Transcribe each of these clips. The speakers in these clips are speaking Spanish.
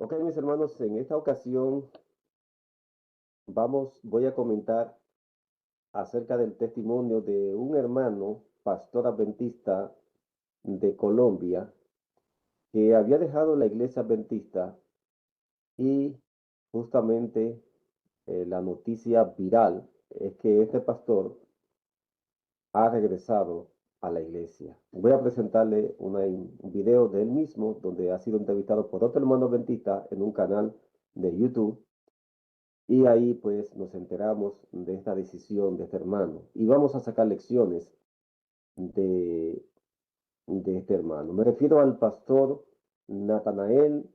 Ok, mis hermanos, en esta ocasión voy a comentar acerca del testimonio de un hermano, pastor adventista de Colombia, que había dejado la iglesia adventista y justamente la noticia viral es que este pastor ha regresado a la iglesia. Voy a presentarle un video de él mismo donde ha sido entrevistado por otro hermano adventista en un canal de YouTube. Y ahí pues nos enteramos de esta decisión de este hermano y vamos a sacar lecciones de, de este hermano. Me refiero al pastor Natanael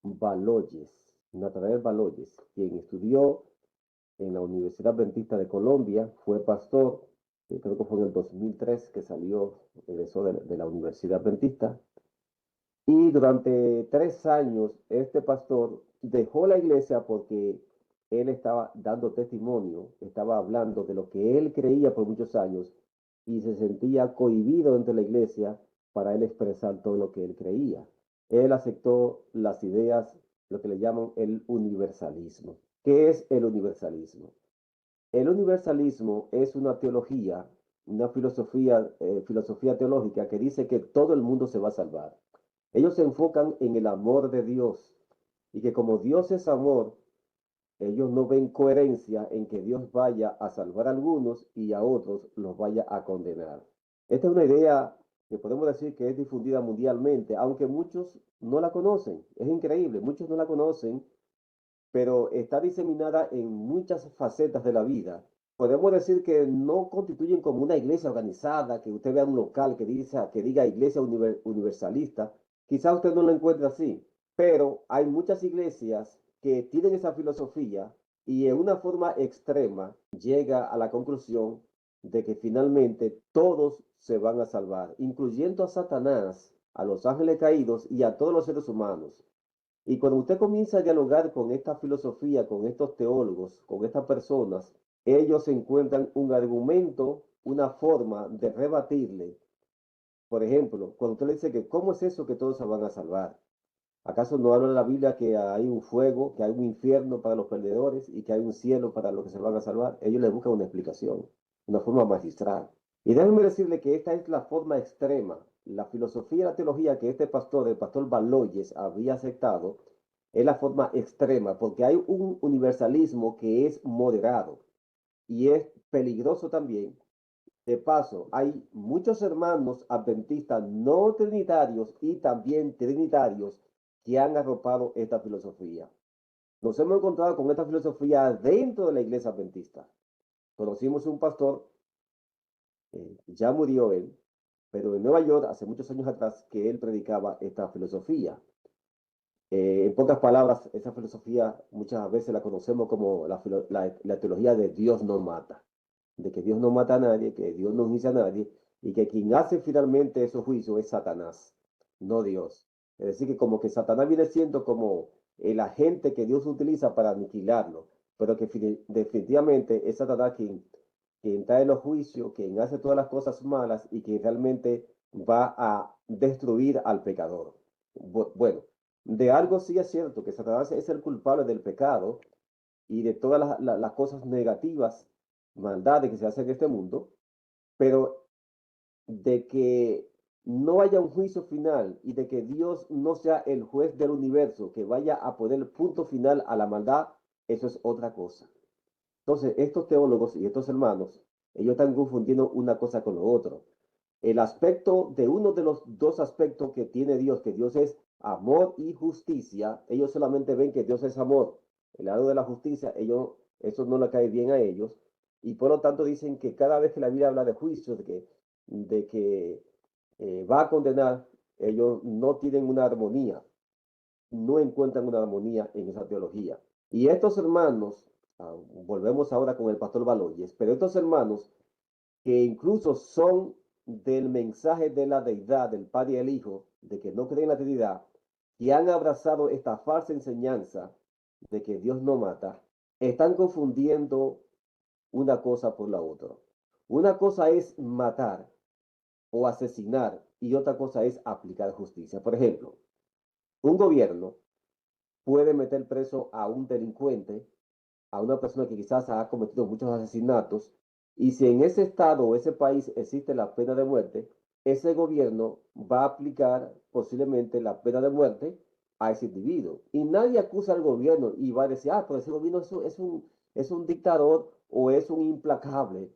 Baloyes. Natanael Baloyes, quien estudió en la Universidad Adventista de Colombia, fue pastor, creo que fue en el 2003 que egresó de la Universidad Adventista. Y durante 3 años este pastor dejó la iglesia porque él estaba dando testimonio, estaba hablando de lo que él creía por muchos años y se sentía cohibido entre la iglesia para él expresar todo lo que él creía. Él aceptó las ideas, lo que le llaman el universalismo. ¿Qué es el universalismo? El universalismo es una teología, una filosofía teológica que dice que todo el mundo se va a salvar. Ellos se enfocan en el amor de Dios y que como Dios es amor, ellos no ven coherencia en que Dios vaya a salvar a algunos y a otros los vaya a condenar. Esta es una idea que podemos decir que es difundida mundialmente, aunque muchos no la conocen. Es increíble, muchos no la conocen, pero está diseminada en muchas facetas de la vida. Podemos decir que no constituyen como una iglesia organizada, que usted vea un local que diga iglesia universalista. Quizá usted no lo encuentre así, pero hay muchas iglesias que tienen esa filosofía y en una forma extrema llega a la conclusión de que finalmente todos se van a salvar, incluyendo a Satanás, a los ángeles caídos y a todos los seres humanos. Y cuando usted comienza a dialogar con esta filosofía, con estos teólogos, con estas personas, ellos encuentran un argumento, una forma de rebatirle. Por ejemplo, cuando usted le dice que ¿cómo es eso que todos se van a salvar? ¿Acaso no habla la Biblia que hay un fuego, que hay un infierno para los perdedores y que hay un cielo para los que se van a salvar? Ellos le buscan una explicación, una forma magistral. Y déjenme decirle que esta es la forma extrema, la filosofía y la teología que este pastor, el pastor Baloyes, había aceptado, es la forma extrema, porque hay un universalismo que es moderado y es peligroso también. De paso, hay muchos hermanos adventistas no trinitarios y también trinitarios que han arropado esta filosofía. Nos hemos encontrado con esta filosofía dentro de la iglesia adventista. Conocimos un pastor, ya murió él, pero en Nueva York, hace muchos años atrás, que él predicaba esta filosofía. En pocas palabras, esa filosofía muchas veces la conocemos como la teología de Dios no mata, de que Dios no mata a nadie, que Dios no juicia a nadie, y que quien hace finalmente esos juicios es Satanás, no Dios. Es decir, que como que Satanás viene siendo como el agente que Dios utiliza para aniquilarlo, pero que definitivamente es Satanás quien trae los juicios, quien hace todas las cosas malas y que realmente va a destruir al pecador. Bueno, de algo sí es cierto, que Satanás es el culpable del pecado y de todas las cosas negativas, maldades que se hacen en este mundo, pero de que no haya un juicio final y de que Dios no sea el juez del universo, que vaya a poner punto final a la maldad, eso es otra cosa. Entonces, estos teólogos y estos hermanos, ellos están confundiendo una cosa con lo otro. El aspecto de uno de los dos aspectos que tiene Dios, que Dios es amor y justicia, ellos solamente ven que Dios es amor. El lado de la justicia, eso no le cae bien a ellos. Y por lo tanto dicen que cada vez que la Biblia habla de juicio, de que va a condenar, ellos no tienen una armonía, no encuentran una armonía en esa teología. Y estos hermanos, volvemos ahora con el pastor Baloyes, pero estos hermanos que incluso son del mensaje de la deidad, del Padre y el Hijo, de que no creen en la Trinidad, y han abrazado esta falsa enseñanza de que Dios no mata, están confundiendo una cosa por la otra. Una cosa es matar o asesinar y otra cosa es aplicar justicia. Por ejemplo, un gobierno puede meter preso a un delincuente, a una persona que quizás ha cometido muchos asesinatos, y si en ese estado o ese país existe la pena de muerte, ese gobierno va a aplicar posiblemente la pena de muerte a ese individuo. Y nadie acusa al gobierno y va a decir, pero ese gobierno es un dictador o es un implacable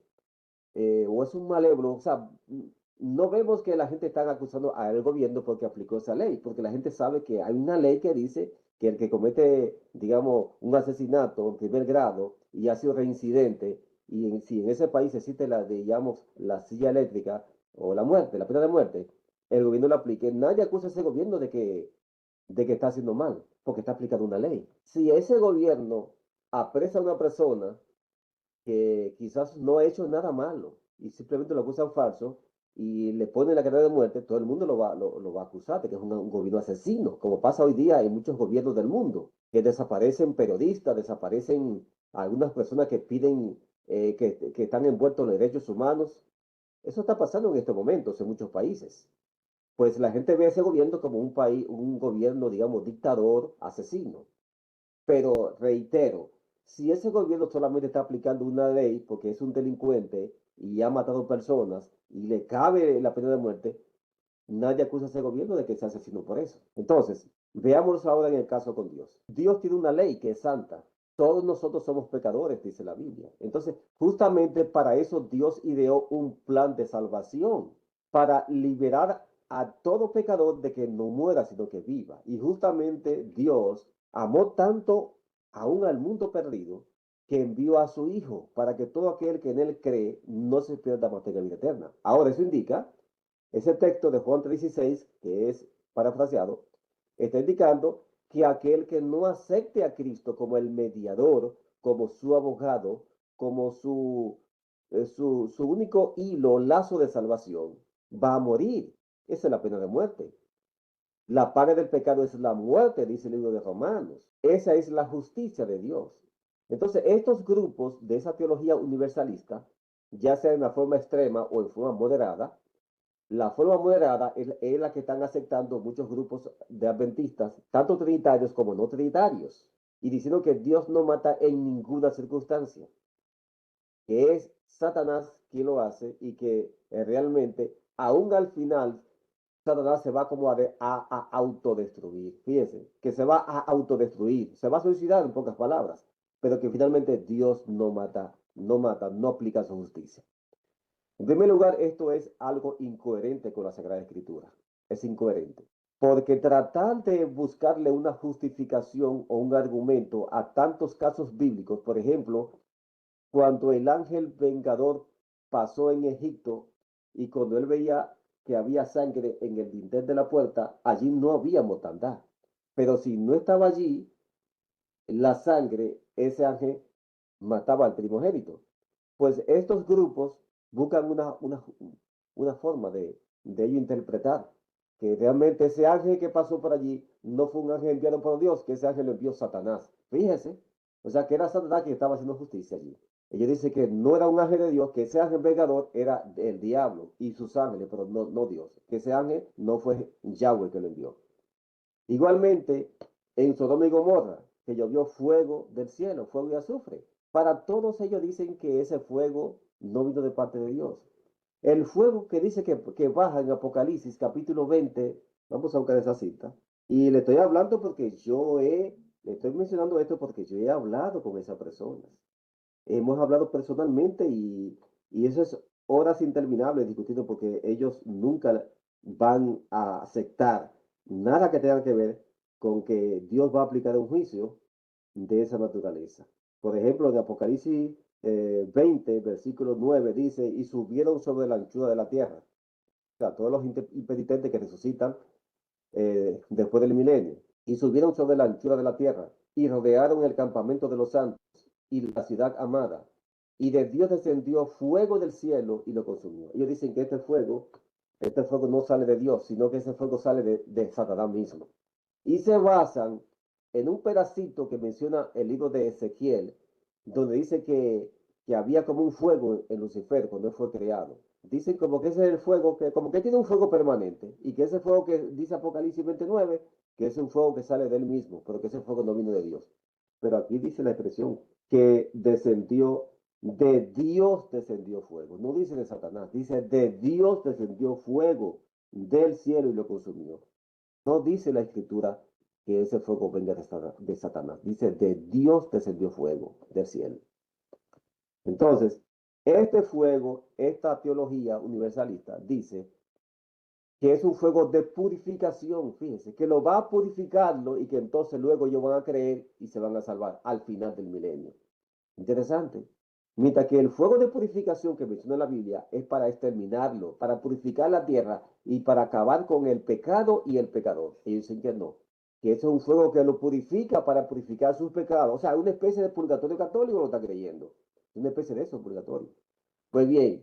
o es un malévolo. O sea, no vemos que la gente está acusando al gobierno porque aplicó esa ley, porque la gente sabe que hay una ley que dice que el que comete, digamos, un asesinato en primer grado y ha sido reincidente, y si en ese país existe la, digamos, la silla eléctrica o la muerte, la pena de muerte, el gobierno la aplique. Nadie acusa a ese gobierno de que está haciendo mal, porque está aplicando una ley. Si ese gobierno apresa a una persona que quizás no ha hecho nada malo y simplemente lo acusan falso y le ponen la cadena de muerte, todo el mundo lo va a acusar de que es un gobierno asesino, como pasa hoy día en muchos gobiernos del mundo, que desaparecen periodistas, desaparecen algunas personas que piden, que están envueltos en los derechos humanos. Eso está pasando en estos momentos en muchos países. Pues la gente ve a ese gobierno como un país, un gobierno, digamos, dictador, asesino. Pero reitero, si ese gobierno solamente está aplicando una ley porque es un delincuente y ha matado personas y le cabe la pena de muerte, nadie acusa a ese gobierno de que sea asesino por eso. Entonces, veámoslo ahora en el caso con Dios. Dios tiene una ley que es santa. Todos nosotros somos pecadores, dice la Biblia. Entonces, justamente para eso Dios ideó un plan de salvación, para liberar a todo pecador de que no muera, sino que viva. Y justamente Dios amó tanto aún al mundo perdido que envió a su Hijo para que todo aquel que en él cree no se pierda, mas tenga vida eterna. Ahora, eso indica ese texto de Juan 3:16, que es parafraseado, está indicando que aquel que no acepte a Cristo como el mediador, como su abogado, como su único hilo, lazo de salvación, va a morir. Esa es la pena de muerte. La paga del pecado es la muerte, dice el libro de Romanos. Esa es la justicia de Dios. Entonces, estos grupos de esa teología universalista, ya sea en la forma extrema o en forma moderada, la forma moderada es la que están aceptando muchos grupos de adventistas, tanto trinitarios como no trinitarios, y diciendo que Dios no mata en ninguna circunstancia, que es Satanás quien lo hace y que realmente, aún al final, Satanás se va como a autodestruir. Fíjense, que se va a autodestruir, se va a suicidar en pocas palabras, pero que finalmente Dios no mata, no mata, no aplica su justicia. En primer lugar, esto es algo incoherente con la Sagrada Escritura. Es incoherente. Porque tratar de buscarle una justificación o un argumento a tantos casos bíblicos, por ejemplo, cuando el ángel vengador pasó en Egipto y cuando él veía que había sangre en el dintel de la puerta, allí no había mortandad. Pero si no estaba allí la sangre, ese ángel mataba al primogénito. Pues estos grupos buscan una forma de ello interpretar que realmente ese ángel que pasó por allí no fue un ángel enviado por Dios, que ese ángel lo envió Satanás. Fíjese, o sea que era Satanás que estaba haciendo justicia allí. Ella dice que no era un ángel de Dios, que ese ángel vengador era el diablo y sus ángeles, pero no Dios. Que ese ángel no fue Yahweh que lo envió. Igualmente, en Sodoma y Gomorra, que llovió fuego del cielo, fuego y azufre. Para todos ellos dicen que ese fuego no vino de parte de Dios. El fuego que dice que baja en Apocalipsis capítulo 20, vamos a buscar esa cita. Y le estoy hablando porque le estoy mencionando esto porque yo he hablado con esas personas. Hemos hablado personalmente y eso es horas interminables discutiendo porque ellos nunca van a aceptar nada que tenga que ver con que Dios va a aplicar un juicio de esa naturaleza. Por ejemplo, en Apocalipsis 20, versículo 9, dice, y subieron sobre la anchura de la tierra. O sea, todos los impenitentes que resucitan después del milenio. Y subieron sobre la anchura de la tierra y rodearon el campamento de los santos y la ciudad amada. Y de Dios descendió fuego del cielo y lo consumió. Ellos dicen que este fuego no sale de Dios, sino que ese fuego sale de Satanás mismo. Y se basan en un pedacito que menciona el libro de Ezequiel, donde dice que había como un fuego en Lucifer cuando él fue creado. Dicen como que ese es el fuego, que como que tiene un fuego permanente, y que ese fuego que dice Apocalipsis 29, que es un fuego que sale de él mismo, pero que ese fuego no vino de Dios. Pero aquí dice la expresión que descendió, de Dios descendió fuego. No dice de Satanás, dice de Dios descendió fuego del cielo y lo consumió. No dice la escritura que ese fuego venga de Satanás, dice de Dios descendió fuego del cielo. Entonces, este fuego, esta teología universalista dice que es un fuego de purificación, fíjense, que lo va a purificarlo y que entonces luego ellos van a creer y se van a salvar al final del milenio. Interesante. Mientras que el fuego de purificación que menciona la Biblia es para exterminarlo, para purificar la tierra y para acabar con el pecado y el pecador. Ellos dicen que no, que eso es un fuego que lo purifica para purificar sus pecados. O sea, una especie de purgatorio católico lo está creyendo. Una especie de eso, purgatorio. Pues bien,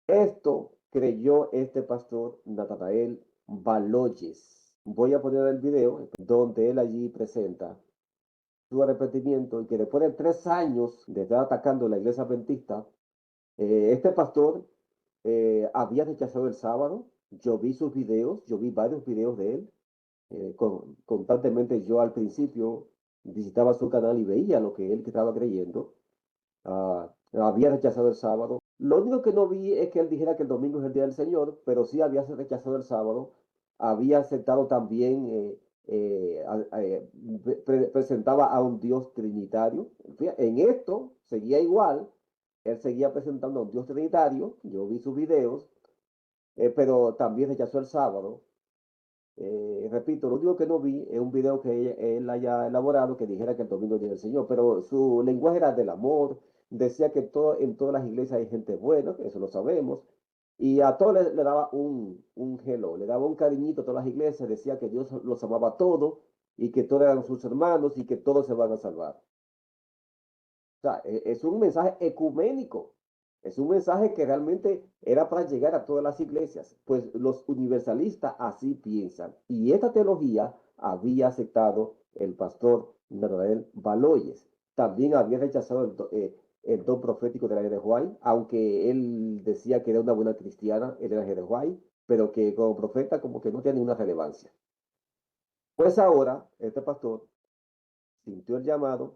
esto creyó este pastor Natanael Baloyes. Voy a poner el video donde él allí presenta su arrepentimiento y que después de 3 años de estar atacando la iglesia adventista, este pastor había rechazado el sábado. Yo vi sus videos, yo vi varios videos de él. Constantemente yo al principio visitaba su canal y veía lo que él estaba creyendo. Había rechazado el sábado. Lo único que no vi es que él dijera que el domingo es el día del Señor, pero sí había rechazado el sábado. Había aceptado también, presentaba a un Dios trinitario. En esto seguía igual. Él seguía presentando a un Dios trinitario. Yo vi sus videos, pero también rechazó el sábado. Repito, lo único que no vi es un video que él haya elaborado que dijera que el domingo es día del Señor, pero su lenguaje era del amor, decía que en todas las iglesias hay gente buena, eso lo sabemos, y a todos le daba un hello, le daba un cariñito a todas las iglesias, decía que Dios los amaba a todos y que todos eran sus hermanos y que todos se van a salvar. O sea, es un mensaje ecuménico. Es un mensaje que realmente era para llegar a todas las iglesias, pues los universalistas así piensan. Y esta teología había aceptado el pastor Natanael Baloyes. También había rechazado el don profético de la Ellen White, aunque él decía que era una buena cristiana, él era Ellen White, pero que como profeta como que no tiene ninguna relevancia. Pues ahora este pastor sintió el llamado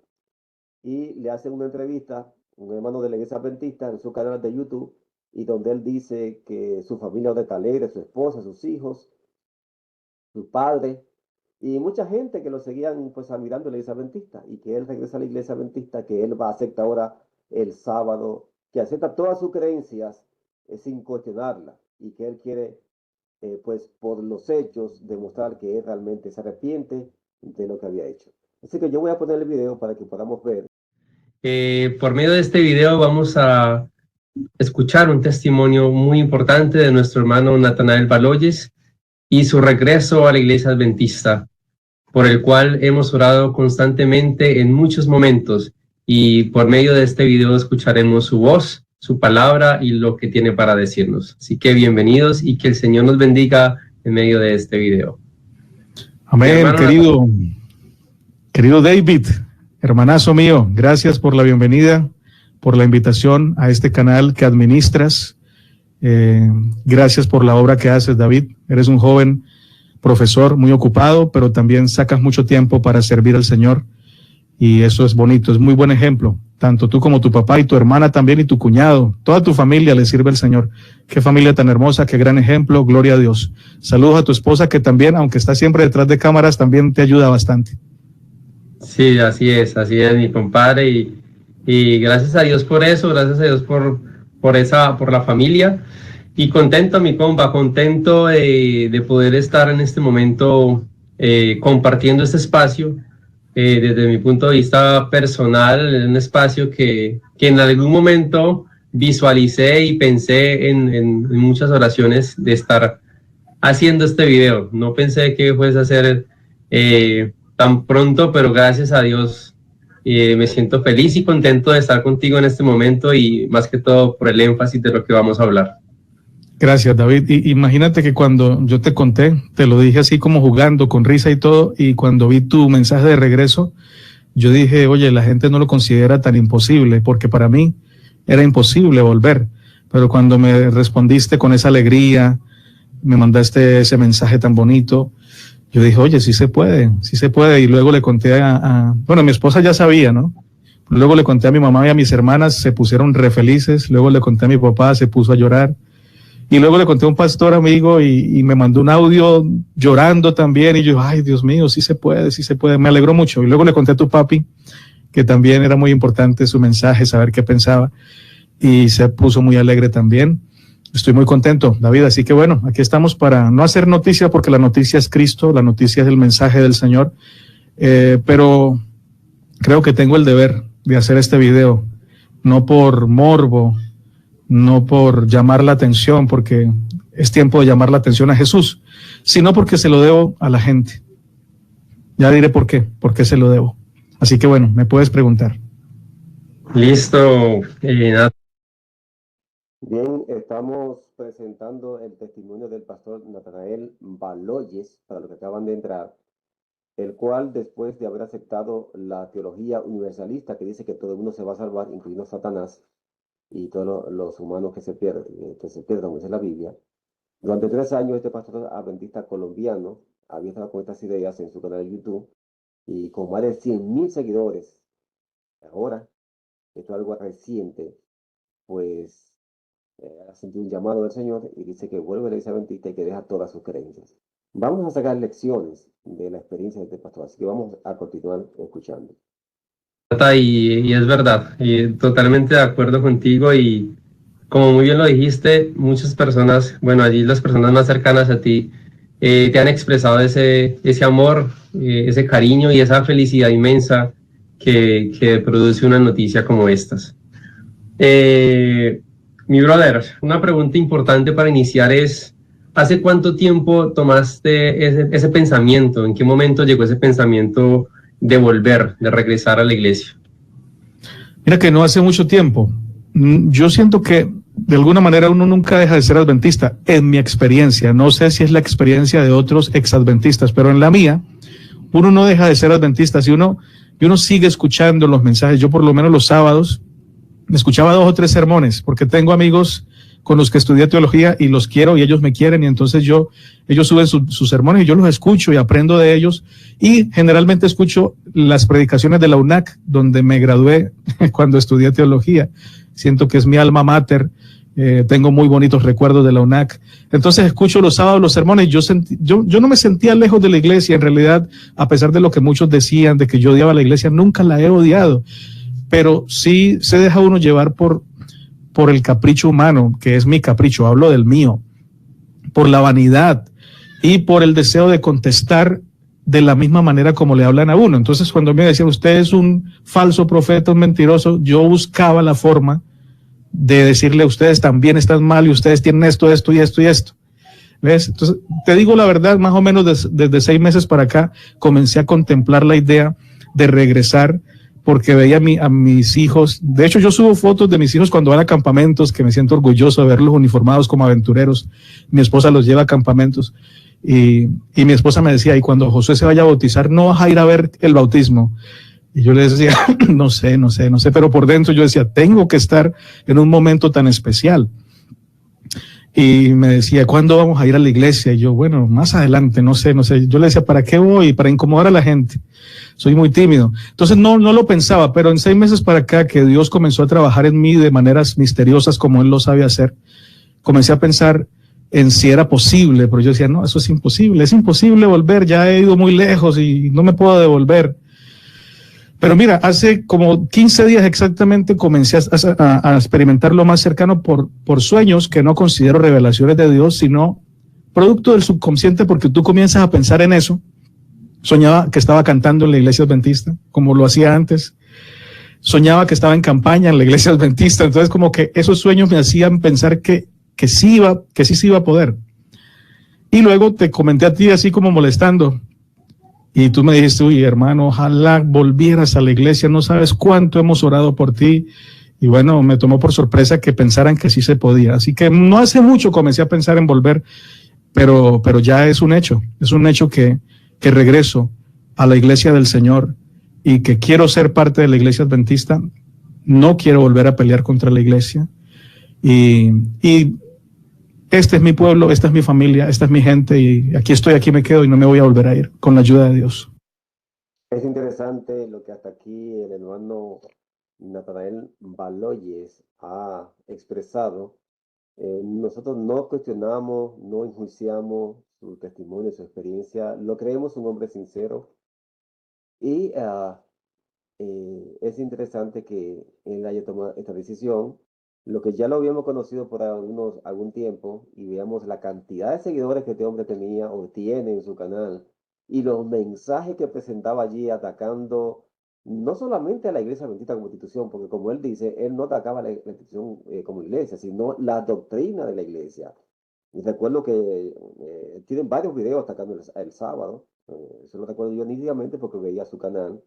y le hace una entrevista un hermano de la iglesia adventista en su canal de YouTube, y donde él dice que su familia de Alegre, su esposa, sus hijos, su padre y mucha gente que lo seguían pues admirando en la iglesia adventista, y que él regresa a la iglesia adventista, que él va a aceptar ahora el sábado, que acepta todas sus creencias sin cuestionarla, y que él quiere pues por los hechos demostrar que él realmente se arrepiente de lo que había hecho. Así que yo voy a poner el video para que podamos ver. Por medio de este video vamos a escuchar un testimonio muy importante de nuestro hermano Natanael Baloyes y su regreso a la iglesia adventista, por el cual hemos orado constantemente en muchos momentos, y por medio de este video escucharemos su voz, su palabra y lo que tiene para decirnos. Así que bienvenidos y que el Señor nos bendiga en medio de este video. Amén, querido David, hermanazo mío, gracias por la bienvenida, por la invitación a este canal que administras. Gracias por la obra que haces, David. Eres un joven profesor muy ocupado, pero también sacas mucho tiempo para servir al Señor, y eso es bonito, es muy buen ejemplo. Tanto tú como tu papá y tu hermana también y tu cuñado, toda tu familia le sirve al Señor. Qué familia tan hermosa, qué gran ejemplo, gloria a Dios. Saludos a tu esposa, que también, aunque está siempre detrás de cámaras, también te ayuda bastante. Sí, así es, mi compadre, y gracias a Dios por eso, gracias a Dios por la familia, y contento, mi compa, contento de poder estar en este momento compartiendo este espacio, desde mi punto de vista personal, en un espacio que en algún momento visualicé y pensé en muchas oraciones de estar haciendo este video. No pensé que fuese a ser tan pronto, pero gracias a Dios me siento feliz y contento de estar contigo en este momento, y más que todo por el énfasis de lo que vamos a hablar. Gracias, David. Y imagínate que cuando yo te conté, te lo dije así como jugando, con risa y todo, y cuando vi tu mensaje de regreso, yo dije, oye, la gente no lo considera tan imposible, porque para mí era imposible volver. pero cuando me respondiste con esa alegría, me mandaste ese mensaje tan bonito, yo dije, oye, sí se puede, y luego le conté bueno, mi esposa ya sabía, ¿no? Luego le conté a mi mamá y a mis hermanas, se pusieron re felices, luego le conté a mi papá, se puso a llorar, y luego le conté a un pastor amigo y me mandó un audio llorando también, y yo, ay, Dios mío, sí se puede, me alegró mucho, y luego le conté a tu papi, que también era muy importante su mensaje, saber qué pensaba, y se puso muy alegre también. Estoy muy contento, David, así que bueno, aquí estamos para no hacer noticia, porque la noticia es Cristo, la noticia es el mensaje del Señor, pero creo que tengo el deber de hacer este video, no por morbo, no por llamar la atención, porque es tiempo de llamar la atención a Jesús, sino porque se lo debo a la gente. Ya diré por qué se lo debo. Así que bueno, me puedes preguntar. Listo. Bien, estamos presentando el testimonio del pastor Natanael Baloyes, para los que acaban de entrar, el cual, después de haber aceptado la teología universalista que dice que todo el mundo se va a salvar, incluyendo Satanás y todos los humanos que se pierden, como dice la Biblia, durante 3 años este pastor adventista colombiano había estado con estas ideas en su canal de YouTube y con más de 100,000 seguidores. Ahora, esto es algo reciente, pues ha sentido un llamado del Señor y dice que vuelve a la iglesia adventista y que deja todas sus creencias. Vamos a sacar lecciones de la experiencia de este pastor, así que vamos a continuar escuchando. Y es verdad, y totalmente de acuerdo contigo, y como muy bien lo dijiste, muchas personas, bueno, allí las personas más cercanas a ti te han expresado ese amor, ese cariño y esa felicidad inmensa que produce una noticia como estas. Mi brother, una pregunta importante para iniciar es, ¿hace cuánto tiempo tomaste ese pensamiento? ¿En qué momento llegó ese pensamiento de volver, de regresar a la iglesia? Mira que no hace mucho tiempo. Yo siento que de alguna manera uno nunca deja de ser adventista, en mi experiencia. No sé si es la experiencia de otros exadventistas, pero en la mía, uno no deja de ser adventista. Y uno sigue escuchando los mensajes. Yo por lo menos los sábados escuchaba 2 o 3 sermones, porque tengo amigos con los que estudié teología y los quiero y ellos me quieren, y entonces ellos suben sus sermones y yo los escucho y aprendo de ellos, y generalmente escucho las predicaciones de la UNAC, donde me gradué cuando estudié teología. Siento que es mi alma mater, tengo muy bonitos recuerdos de la UNAC, entonces escucho los sábados los sermones. Yo no me sentía lejos de la iglesia, en realidad, a pesar de lo que muchos decían de que yo odiaba la iglesia, nunca la he odiado, pero sí se deja uno llevar por el capricho humano, que es mi capricho, hablo del mío, por la vanidad y por el deseo de contestar de la misma manera como le hablan a uno. Entonces, cuando me decían, usted es un falso profeta, un mentiroso, yo buscaba la forma de decirle, ustedes también están mal y ustedes tienen esto y esto. ¿Ves? Entonces, te digo la verdad, más o menos desde 6 meses para acá, comencé a contemplar la idea de regresar, porque veía a mis hijos. De hecho, yo subo fotos de mis hijos cuando van a campamentos, que me siento orgulloso de verlos uniformados como aventureros. Mi esposa los lleva a campamentos, y mi esposa me decía, y cuando Josué se vaya a bautizar, ¿no vas a ir a ver el bautismo? Y yo le decía, no sé, pero por dentro yo decía, tengo que estar en un momento tan especial. Y me decía, ¿cuándo vamos a ir a la iglesia? Y yo, bueno, más adelante, no sé. Yo le decía, ¿para qué voy? Para incomodar a la gente. Soy muy tímido. Entonces no lo pensaba, pero en 6 meses para acá, que Dios comenzó a trabajar en mí de maneras misteriosas como Él lo sabe hacer, comencé a pensar en si era posible, pero yo decía, no, eso es imposible volver, ya he ido muy lejos y no me puedo devolver. Pero mira, hace como 15 días exactamente comencé a experimentar lo más cercano por sueños que no considero revelaciones de Dios, sino producto del subconsciente, porque tú comienzas a pensar en eso. Soñaba que estaba cantando en la iglesia adventista, como lo hacía antes. Soñaba que estaba en campaña en la iglesia adventista. Entonces, como que esos sueños me hacían pensar que sí se iba a poder. Y luego te comenté a ti así como molestando. Y tú me dijiste, uy, hermano, ojalá volvieras a la iglesia, no sabes cuánto hemos orado por ti. Y bueno, me tomó por sorpresa que pensaran que sí se podía. Así que no hace mucho comencé a pensar en volver, pero ya es un hecho que regreso a la iglesia del Señor y que quiero ser parte de la iglesia adventista. No quiero volver a pelear contra la iglesia. Y este es mi pueblo, esta es mi familia, esta es mi gente y aquí estoy, aquí me quedo y no me voy a volver a ir, con la ayuda de Dios. Es interesante lo que hasta aquí el hermano Natanael Baloyes ha expresado. Nosotros no cuestionamos, no enjuiciamos su testimonio, su experiencia. Lo creemos un hombre sincero y es interesante que él haya tomado esta decisión. Lo que ya lo habíamos conocido por algún tiempo y veamos la cantidad de seguidores que este hombre tenía o tiene en su canal y los mensajes que presentaba allí atacando no solamente a la Iglesia Adventista como institución, porque como él dice, él no atacaba la institución como iglesia, sino la doctrina de la iglesia. Y recuerdo que tienen varios videos atacando el sábado, eso lo recuerdo yo nítidamente porque veía su canal.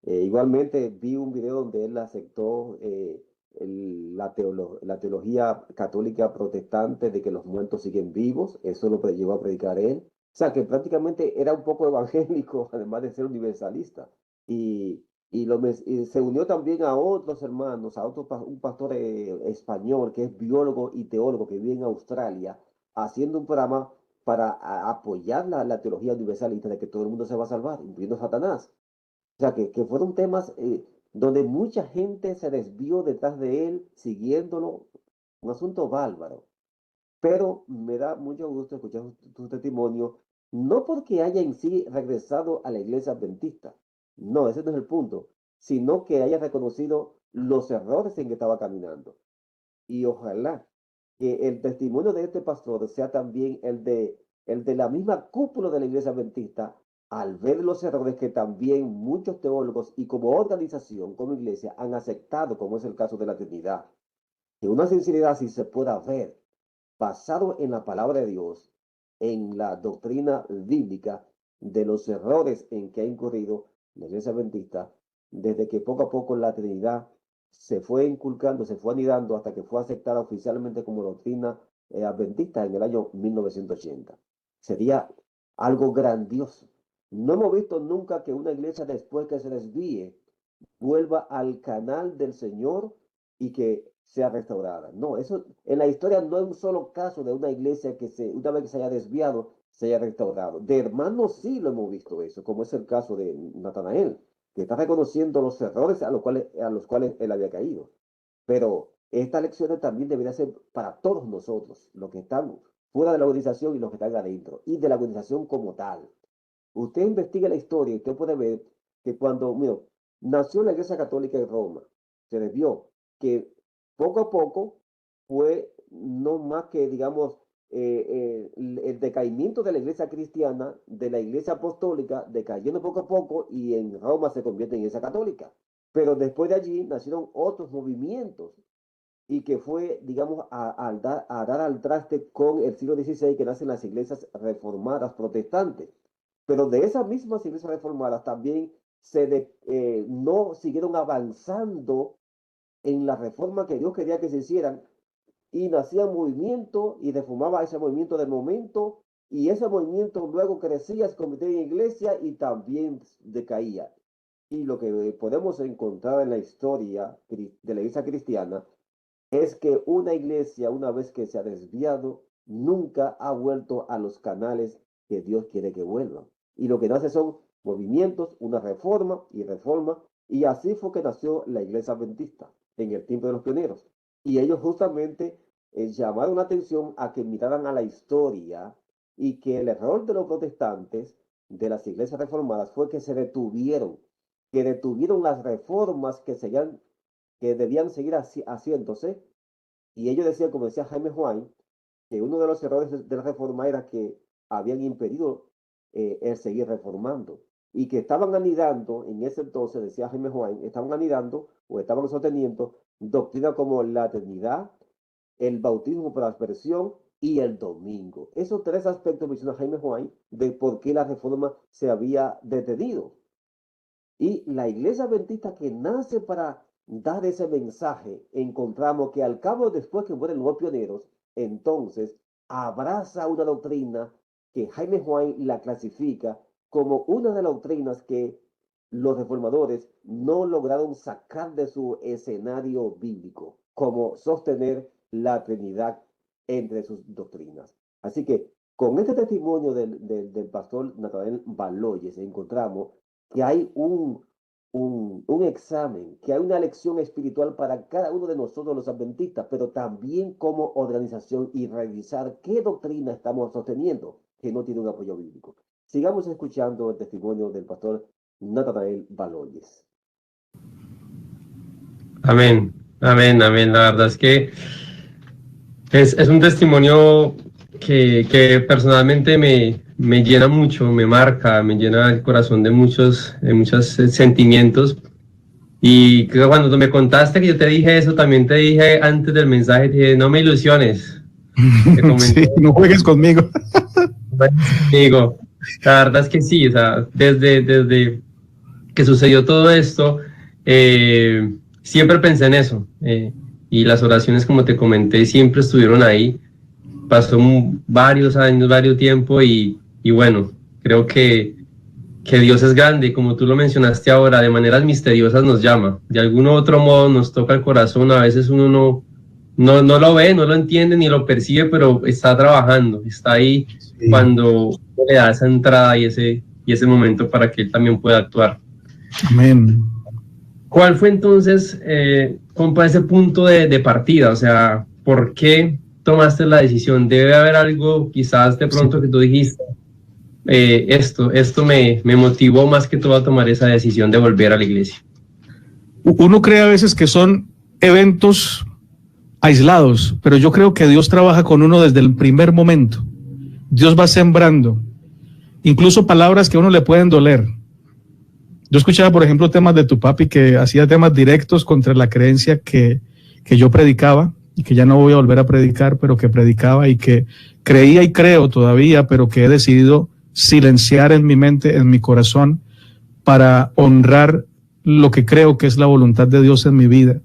Igualmente vi un video donde él aceptó la teología católica protestante de que los muertos siguen vivos, eso lo llevó a predicar él. O sea, que prácticamente era un poco evangélico, además de ser universalista. Y se unió también a otros hermanos, un pastor español que es biólogo y teólogo que vive en Australia, haciendo un programa para apoyar la teología universalista de que todo el mundo se va a salvar, incluyendo Satanás. O sea, que fueron temas donde mucha gente se desvió detrás de él, siguiéndolo, un asunto bárbaro. Pero me da mucho gusto escuchar tu testimonio, no porque haya en sí regresado a la iglesia adventista, no, ese no es el punto, sino que haya reconocido los errores en que estaba caminando. Y ojalá que el testimonio de este pastor sea también el de la misma cúpula de la iglesia adventista, al ver los errores que también muchos teólogos y como organización, como iglesia, han aceptado, como es el caso de la Trinidad. Que una sinceridad sí se pueda ver basado en la palabra de Dios, en la doctrina bíblica de los errores en que ha incurrido la iglesia adventista, desde que poco a poco la Trinidad se fue inculcando, se fue anidando hasta que fue aceptada oficialmente como doctrina adventista en el año 1980. Sería algo grandioso. No hemos visto nunca que una iglesia después que se desvíe vuelva al canal del Señor y que sea restaurada. No, eso en la historia no hay un solo caso de una iglesia que una vez que se haya desviado, se haya restaurado. De hermanos sí lo hemos visto eso, como es el caso de Natanael, que está reconociendo los errores a los cuales él había caído. Pero estas lecciones también deberían ser para todos nosotros, los que estamos fuera de la organización y los que están adentro, y de la organización como tal. Usted investiga la historia y usted puede ver que cuando, mira, nació la Iglesia Católica en Roma, se les vio que poco a poco fue no más que, digamos, el decaimiento de la Iglesia cristiana, de la Iglesia apostólica, decayendo poco a poco y en Roma se convierte en Iglesia Católica. Pero después de allí nacieron otros movimientos y que fue, digamos, a dar al traste con el siglo XVI que nacen las iglesias reformadas protestantes. Pero de esas mismas iglesias reformadas también no siguieron avanzando en la reforma que Dios quería que se hicieran y nacía movimiento y reformaba ese movimiento de momento y ese movimiento luego crecía, se convertía en iglesia y también decaía. Y lo que podemos encontrar en la historia de la iglesia cristiana es que una iglesia, una vez que se ha desviado, nunca ha vuelto a los canales que Dios quiere que vuelvan. Y lo que nace son movimientos, una reforma, y así fue que nació la iglesia adventista en el tiempo de los pioneros. Y ellos justamente llamaron la atención a que miraran a la historia y que el error de los protestantes, de las iglesias reformadas, fue que que detuvieron las reformas que debían seguir haciéndose. Y ellos decían, como decía Jaime Juan, que uno de los errores de la reforma era que habían impedido el seguir reformando y que estaban anidando, en ese entonces, decía Jaime Juan, estaban anidando o estaban sosteniendo doctrina como la Trinidad, el bautismo por aspersión y el domingo. Esos tres aspectos menciona Jaime Juan de por qué la reforma se había detenido. Y la iglesia adventista que nace para dar ese mensaje, encontramos que al cabo, después que mueren los pioneros, entonces abraza una doctrina que Jaime Juan la clasifica como una de las doctrinas que los reformadores no lograron sacar de su escenario bíblico, como sostener la Trinidad entre sus doctrinas. Así que con este testimonio del pastor Natanael Baloyes encontramos que hay un examen, que hay una lección espiritual para cada uno de nosotros los adventistas, pero también como organización y revisar qué doctrina estamos sosteniendo que no tiene un apoyo bíblico. Sigamos escuchando el testimonio del pastor Natanael Baloyes. Amén, amén, amén. La verdad es que es un testimonio que personalmente me llena mucho, me marca, me llena el corazón de muchos sentimientos. Y cuando me contaste que yo te dije eso, también te dije antes del mensaje, te dije, no me ilusiones. Sí, no juegues conmigo. Conmigo. La verdad es que sí, o sea, desde que sucedió todo esto, siempre pensé en eso. Y las oraciones, como te comenté, siempre estuvieron ahí. Pasó varios años, varios tiempo y bueno, creo que Dios es grande, como tú lo mencionaste ahora, de maneras misteriosas nos llama. De algún otro modo nos toca el corazón, a veces uno no lo ve, no lo entiende ni lo percibe, pero está trabajando, está ahí sí. Cuando le da esa entrada y ese momento para que Él también pueda actuar. Amén. ¿Cuál fue entonces, compa, ese punto de partida? O sea, ¿por qué tomaste la decisión? Debe haber algo quizás de pronto que tú dijiste, esto me motivó más que todo a tomar esa decisión de volver a la iglesia. Uno cree a veces que son eventos aislados, pero yo creo que Dios trabaja con uno desde el primer momento. Dios va sembrando, incluso palabras que a uno le pueden doler. Yo escuchaba, por ejemplo, temas de tu papi que hacía temas directos contra la creencia que yo predicaba y que ya no voy a volver a predicar, pero que predicaba y que creía y creo todavía, pero que he decidido silenciar en mi mente, en mi corazón, para honrar lo que creo que es la voluntad de Dios en mi vida,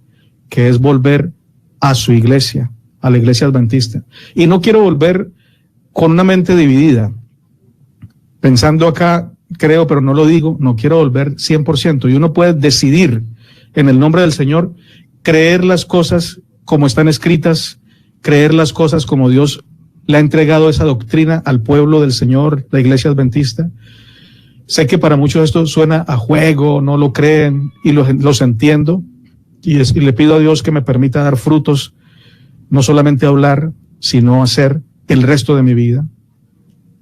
que es volver a su iglesia, a la iglesia adventista. Y no quiero volver con una mente dividida, pensando acá, creo, pero no lo digo, no quiero volver 100%. Y uno puede decidir, en el nombre del Señor, creer las cosas como están escritas, creer las cosas como Dios le ha entregado esa doctrina al pueblo del Señor, la iglesia adventista. Sé que para muchos esto suena a juego, no lo creen, y los entiendo, y le pido a Dios que me permita dar frutos, no solamente hablar, sino hacer el resto de mi vida,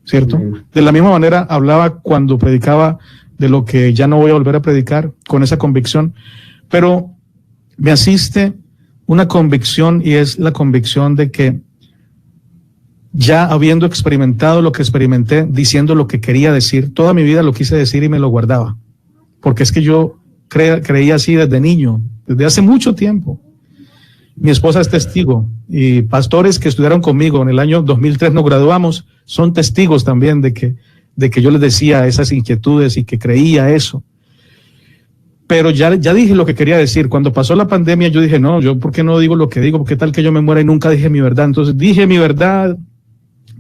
¿cierto? De la misma manera hablaba cuando predicaba de lo que ya no voy a volver a predicar, con esa convicción, pero me asiste una convicción, y es la convicción de que ya habiendo experimentado lo que experimenté, diciendo lo que quería decir, toda mi vida lo quise decir y me lo guardaba, porque es que yo creía así desde niño, desde hace mucho tiempo. Mi esposa es testigo, y pastores que estudiaron conmigo en el año 2003 nos graduamos, son testigos también de que yo les decía esas inquietudes y que creía eso. Pero ya dije lo que quería decir. Cuando pasó la pandemia yo dije, no, yo ¿por qué no digo lo que digo? ¿Por qué tal que yo me muera y nunca dije mi verdad? Entonces dije mi verdad,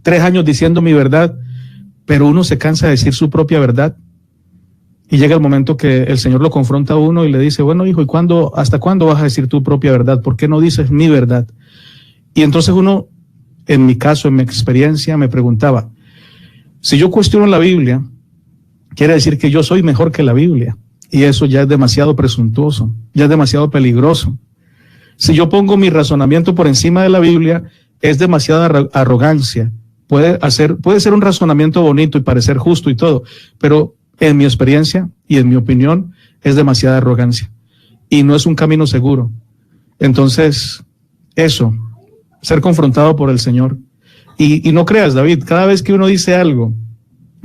3 años diciendo mi verdad, pero uno se cansa de decir su propia verdad. Y llega el momento que el Señor lo confronta a uno y le dice, bueno, hijo, ¿y hasta cuándo vas a decir tu propia verdad? ¿Por qué no dices mi verdad? Y entonces uno, en mi caso, en mi experiencia, me preguntaba, si yo cuestiono la Biblia, quiere decir que yo soy mejor que la Biblia. Y eso ya es demasiado presuntuoso, ya es demasiado peligroso. Si yo pongo mi razonamiento por encima de la Biblia, es demasiada arrogancia. Puede ser un razonamiento bonito y parecer justo y todo, pero en mi experiencia y en mi opinión es demasiada arrogancia y no es un camino seguro. Entonces, eso, ser confrontado por el Señor. Y no creas, David, cada vez que uno dice algo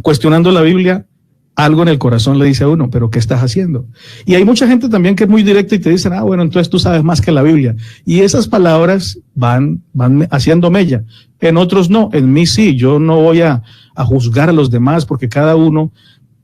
cuestionando la Biblia, algo en el corazón le dice a uno, pero ¿qué estás haciendo? Y hay mucha gente también que es muy directa y te dicen, bueno, entonces tú sabes más que la Biblia. Y esas palabras van haciendo mella. En otros no, en mí sí. Yo no voy a juzgar a los demás porque cada uno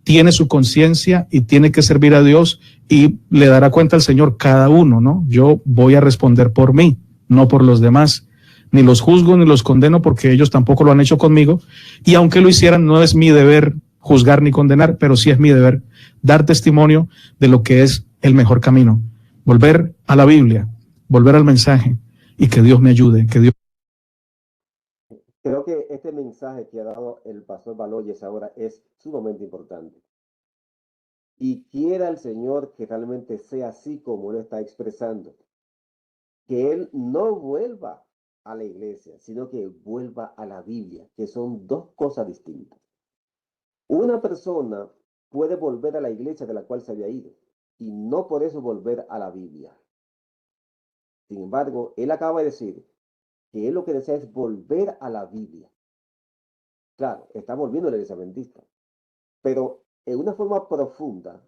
tiene su conciencia y tiene que servir a Dios y le dará cuenta al Señor cada uno, ¿no? Yo voy a responder por mí, no por los demás. Ni los juzgo ni los condeno porque ellos tampoco lo han hecho conmigo. Y aunque lo hicieran, no es mi deber juzgar ni condenar, pero sí es mi deber dar testimonio de lo que es el mejor camino. Volver a la Biblia, volver al mensaje y que Dios me ayude, que Dios... Creo que este mensaje que ha dado el pastor Baloyes ahora es sumamente importante. Y quiera el Señor que realmente sea así como lo está expresando. Que Él no vuelva a la iglesia, sino que vuelva a la Biblia, que son dos cosas distintas. Una persona puede volver a la iglesia de la cual se había ido y no por eso volver a la Biblia. Sin embargo, Él acaba de decir que Él lo que desea es volver a la Biblia. Claro, está volviendo a la iglesia adventista, pero en una forma profunda,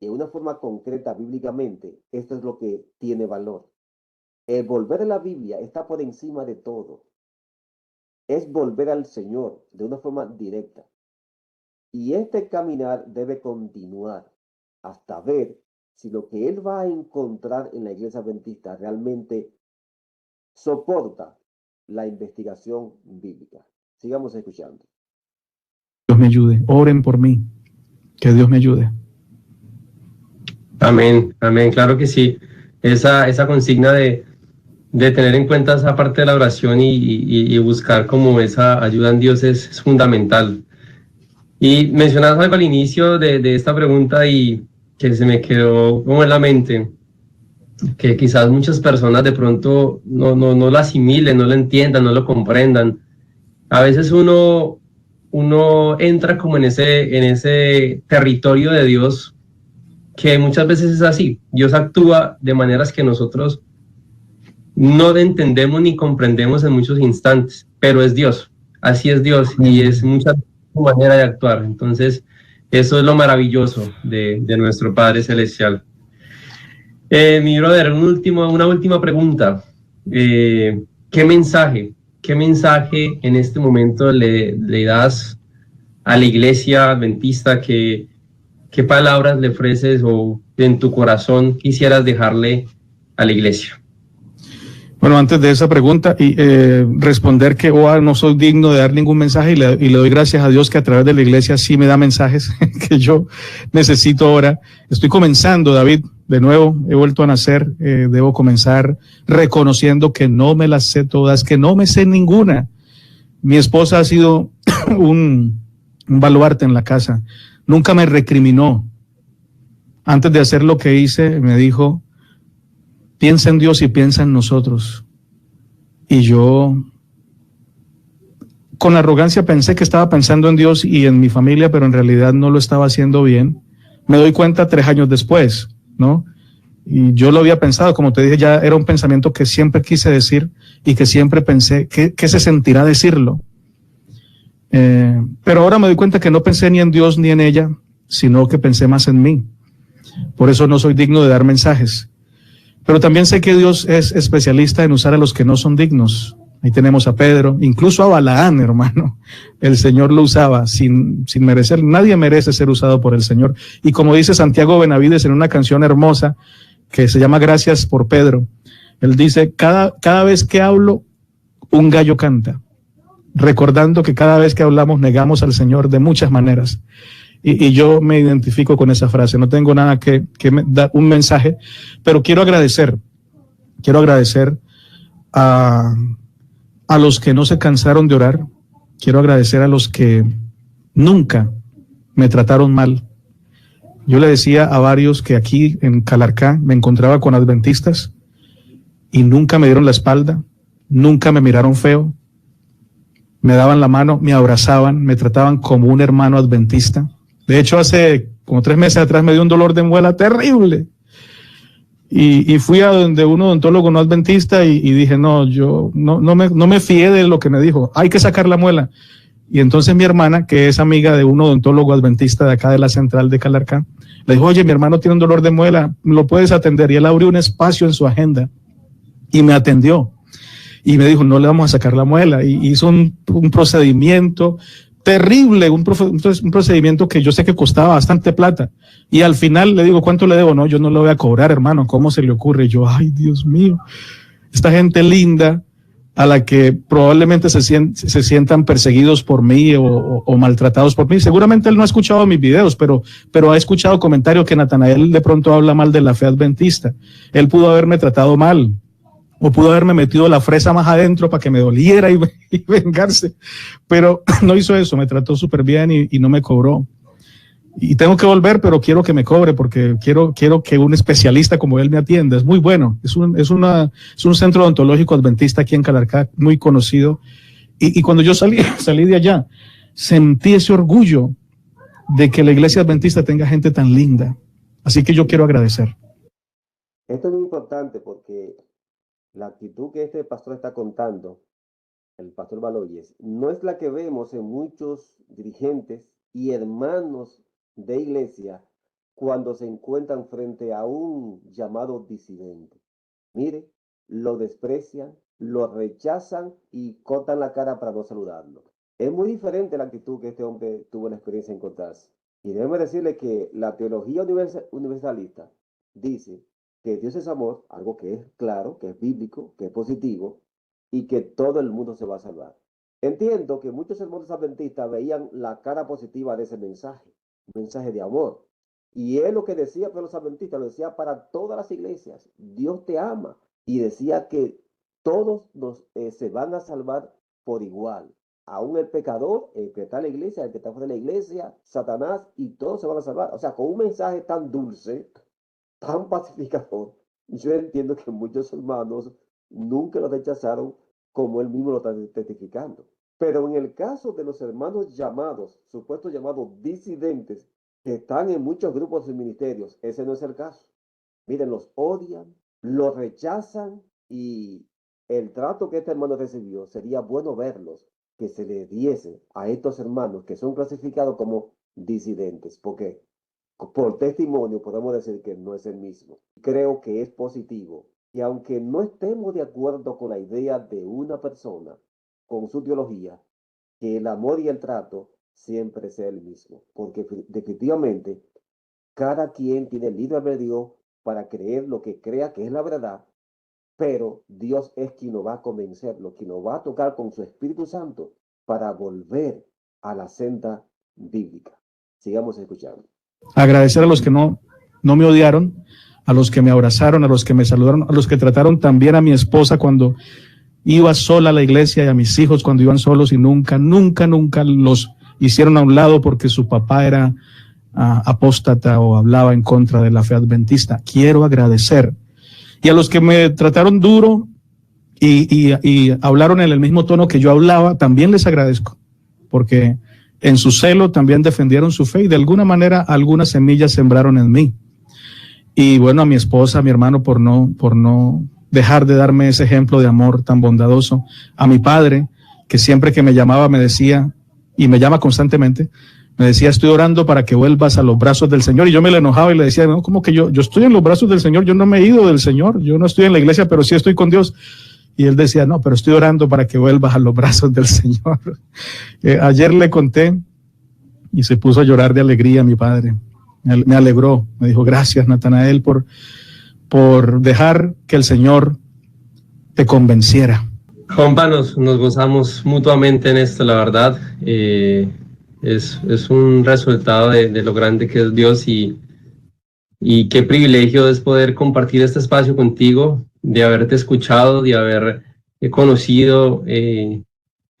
en una forma concreta bíblicamente, esto es lo que tiene valor. El volver a la Biblia está por encima de todo. Es volver al Señor de una forma directa. Y este caminar debe continuar hasta ver si lo que Él va a encontrar en la iglesia adventista realmente soporta la investigación bíblica. Sigamos escuchando. Dios me ayude, oren por mí, que Dios me ayude. Amén, amén, claro que sí. Esa consigna de tener en cuenta esa parte de la oración y buscar como esa ayuda en Dios es fundamental. Y mencionabas algo al inicio de esta pregunta y que se me quedó como en la mente, que quizás muchas personas de pronto no lo asimilen, no lo entiendan, no lo comprendan. A veces uno entra como en ese territorio de Dios, que muchas veces es así. Dios actúa de maneras que nosotros no entendemos ni comprendemos en muchos instantes, pero es Dios, así es Dios y es mucha manera de actuar. Entonces, eso es lo maravilloso de nuestro Padre Celestial. Mi brother, una última pregunta. ¿Qué mensaje en este momento le das a la iglesia adventista? ¿Qué palabras le ofreces o en tu corazón quisieras dejarle a la iglesia? Bueno, antes de esa pregunta, responder que no soy digno de dar ningún mensaje y le doy gracias a Dios que a través de la iglesia sí me da mensajes que yo necesito ahora. Estoy comenzando, David, de nuevo, he vuelto a nacer, debo comenzar reconociendo que no me las sé todas, que no me sé ninguna. Mi esposa ha sido un baluarte en la casa, nunca me recriminó. Antes de hacer lo que hice, me dijo: piensa en Dios y piensa en nosotros. Y yo, con arrogancia, pensé que estaba pensando en Dios y en mi familia, pero en realidad no lo estaba haciendo bien. Me doy cuenta 3 años después, ¿no? Y yo lo había pensado, como te dije, ya era un pensamiento que siempre quise decir y que siempre pensé, ¿qué se sentirá decirlo? Pero ahora me doy cuenta que no pensé ni en Dios ni en ella, sino que pensé más en mí. Por eso no soy digno de dar mensajes. Pero también sé que Dios es especialista en usar a los que no son dignos. Ahí tenemos a Pedro, incluso a Balaán, hermano. El Señor lo usaba sin merecer. Nadie merece ser usado por el Señor. Y como dice Santiago Benavides en una canción hermosa que se llama Gracias por Pedro, él dice: cada vez que hablo, un gallo canta. Recordando que cada vez que hablamos negamos al Señor de muchas maneras. Y yo me identifico con esa frase. No tengo nada que dar un mensaje, pero quiero agradecer a los que no se cansaron de orar. Quiero agradecer a los que nunca me trataron mal. Yo le decía a varios que aquí en Calarcá me encontraba con adventistas y nunca me dieron la espalda, nunca me miraron feo, me daban la mano, me abrazaban, me trataban como un hermano adventista. De hecho, hace como 3 meses atrás me dio un dolor de muela terrible. Y fui a donde un odontólogo no adventista y dije: no, yo no me fié de lo que me dijo. Hay que sacar la muela. Y entonces mi hermana, que es amiga de un odontólogo adventista de acá de la central de Calarcá, le dijo: oye, mi hermano tiene un dolor de muela, ¿lo puedes atender? Y él abrió un espacio en su agenda y me atendió. Y me dijo: no le vamos a sacar la muela. Y hizo un procedimiento terrible, un procedimiento que yo sé que costaba bastante plata. Y al final le digo: ¿cuánto le debo? No, yo no lo voy a cobrar, hermano. ¿Cómo se le ocurre? Y yo: ay, Dios mío, esta gente linda a la que probablemente se sientan perseguidos por mí o maltratados por mí. Seguramente él no ha escuchado mis videos, pero ha escuchado comentarios que Natanael de pronto habla mal de la fe adventista. Él pudo haberme tratado mal. o pudo haberme metido la fresa más adentro para que me doliera y vengarse, pero no hizo eso, me trató súper bien y no me cobró. Y tengo que volver, pero quiero que me cobre porque quiero que un especialista como él me atienda. Es muy bueno. Es un centro odontológico adventista aquí en Calarcá, muy conocido. Y cuando yo salí de allá, sentí ese orgullo de que la iglesia adventista tenga gente tan linda. Así que yo quiero agradecer. Esto es muy importante porque la actitud que este pastor está contando, el pastor Baloyes, no es la que vemos en muchos dirigentes y hermanos de iglesia cuando se encuentran frente a un llamado disidente. Mire, lo desprecian, lo rechazan y cortan la cara para no saludarlo. Es muy diferente la actitud que este hombre tuvo la experiencia de encontrarse. Y déjeme decirle que la teología universalista dice que Dios es amor, algo que es claro, que es bíblico, que es positivo, y que todo el mundo se va a salvar. Entiendo que muchos hermanos adventistas veían la cara positiva de ese mensaje, un mensaje de amor. Y él lo que decía para los adventistas, lo decía para todas las iglesias, Dios te ama. Y decía que se van a salvar por igual. Aún el pecador, el que está en la iglesia, el que está fuera de la iglesia, Satanás, y todos se van a salvar. O sea, con un mensaje tan dulce, tan pacificador, yo entiendo que muchos hermanos nunca lo rechazaron como él mismo lo está testificando. Pero en el caso de los hermanos llamados, supuestos llamados disidentes, que están en muchos grupos y ministerios, ese no es el caso. Miren, los odian, los rechazan y el trato que este hermano recibió sería bueno verlos, que se le diese a estos hermanos que son clasificados como disidentes, porque por testimonio podemos decir que no es el mismo. Creo que es positivo que aunque no estemos de acuerdo con la idea de una persona, con su teología, que el amor y el trato siempre sea el mismo, porque definitivamente cada quien tiene libre albedrío para creer lo que crea que es la verdad, pero Dios es quien nos va a convencerlo, quien nos va a tocar con su Espíritu Santo para volver a la senda bíblica. Sigamos escuchando. Agradecer a los que no me odiaron, a los que me abrazaron, a los que me saludaron, a los que trataron también a mi esposa cuando iba sola a la iglesia y a mis hijos cuando iban solos y nunca los hicieron a un lado porque su papá era apóstata o hablaba en contra de la fe adventista. Quiero agradecer. Y a los que me trataron duro y hablaron en el mismo tono que yo hablaba, también les agradezco, porque en su celo también defendieron su fe y de alguna manera algunas semillas sembraron en mí. Y bueno, a mi esposa, a mi hermano, por no dejar de darme ese ejemplo de amor tan bondadoso. A mi padre, que siempre que me llamaba me decía, y me llama constantemente, me decía, estoy orando para que vuelvas a los brazos del Señor. Y yo me le enojaba y le decía, no, como que yo estoy en los brazos del Señor, yo no me he ido del Señor, yo no estoy en la iglesia, pero sí estoy con Dios. Y él decía, no, pero estoy orando para que vuelvas a los brazos del Señor. Ayer le conté y se puso a llorar de alegría mi padre. Me alegró, me dijo, gracias Natanael por dejar que el Señor te convenciera. Compa, nos gozamos mutuamente en esto, la verdad. Es un resultado de lo grande que es Dios y qué privilegio es poder compartir este espacio contigo, de haberte escuchado, de haber conocido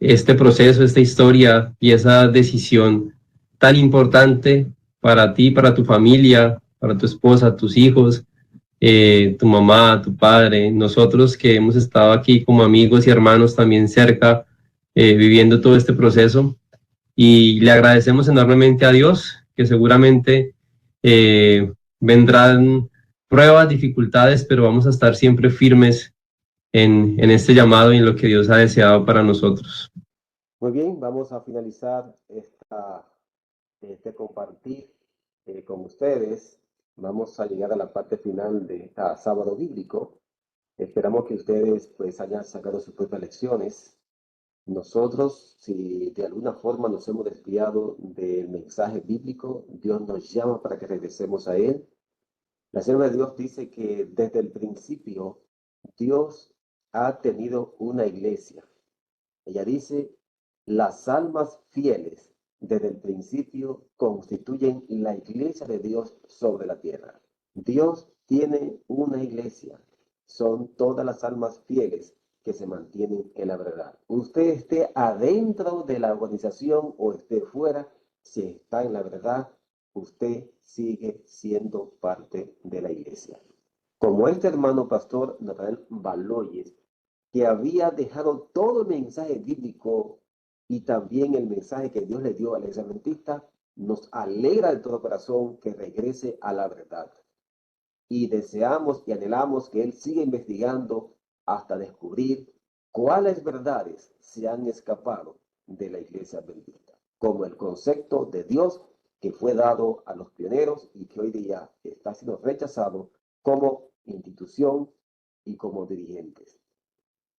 este proceso, esta historia y esa decisión tan importante para ti, para tu familia, para tu esposa, tus hijos, tu mamá, tu padre, nosotros que hemos estado aquí como amigos y hermanos también cerca, viviendo todo este proceso. Y le agradecemos enormemente a Dios, que seguramente vendrán pruebas, dificultades, pero vamos a estar siempre firmes en este llamado y en lo que Dios ha deseado para nosotros. Muy bien, vamos a finalizar este compartir con ustedes. Vamos a llegar a la parte final de sábado bíblico. Esperamos que ustedes pues hayan sacado sus propias lecciones. Nosotros, si de alguna forma nos hemos desviado del mensaje bíblico, Dios nos llama para que regresemos a Él. La Sierva de Dios dice que desde el principio Dios ha tenido una iglesia. Ella dice, las almas fieles desde el principio constituyen la iglesia de Dios sobre la tierra. Dios tiene una iglesia son todas las almas fieles que se mantienen en la verdad. Usted esté adentro de la organización o esté fuera, si está en la verdad, usted sigue siendo parte de la iglesia. Como este hermano pastor Natanael Baloyes, que había dejado todo el mensaje bíblico y también el mensaje que Dios le dio a la iglesia adventista, nos alegra de todo corazón que regrese a la verdad. Y deseamos y anhelamos que él siga investigando hasta descubrir cuáles verdades se han escapado de la iglesia adventista, como el concepto de Dios que fue dado a los pioneros y que hoy día está siendo rechazado como institución y como dirigentes.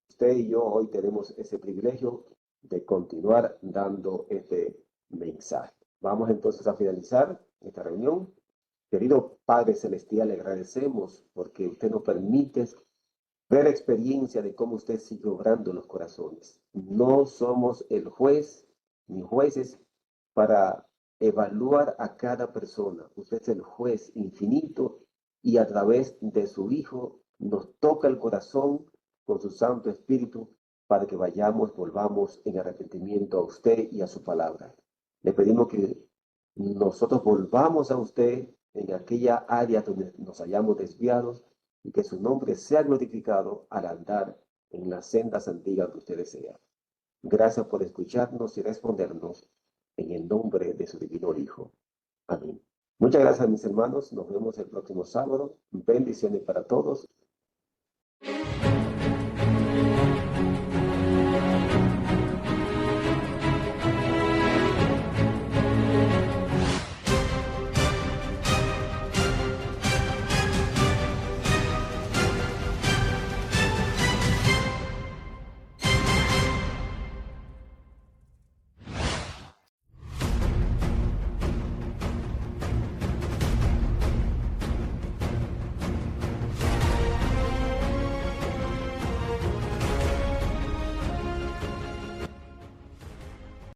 Usted y yo hoy tenemos ese privilegio de continuar dando este mensaje. Vamos entonces a finalizar esta reunión. Querido Padre Celestial, le agradecemos porque usted nos permite ver experiencia de cómo usted sigue obrando en los corazones. No somos el juez ni jueces para evaluar a cada persona. Usted es el juez infinito y a través de su Hijo nos toca el corazón con su Santo Espíritu para que vayamos, volvamos en arrepentimiento a usted y a su palabra. Le pedimos que nosotros volvamos a usted en aquella área donde nos hayamos desviado y que su nombre sea glorificado al andar en las sendas antiguas que usted desea. Gracias por escucharnos y respondernos en el nombre de su divino Hijo. Amén. Muchas gracias, mis hermanos. Nos vemos el próximo sábado. Bendiciones para todos.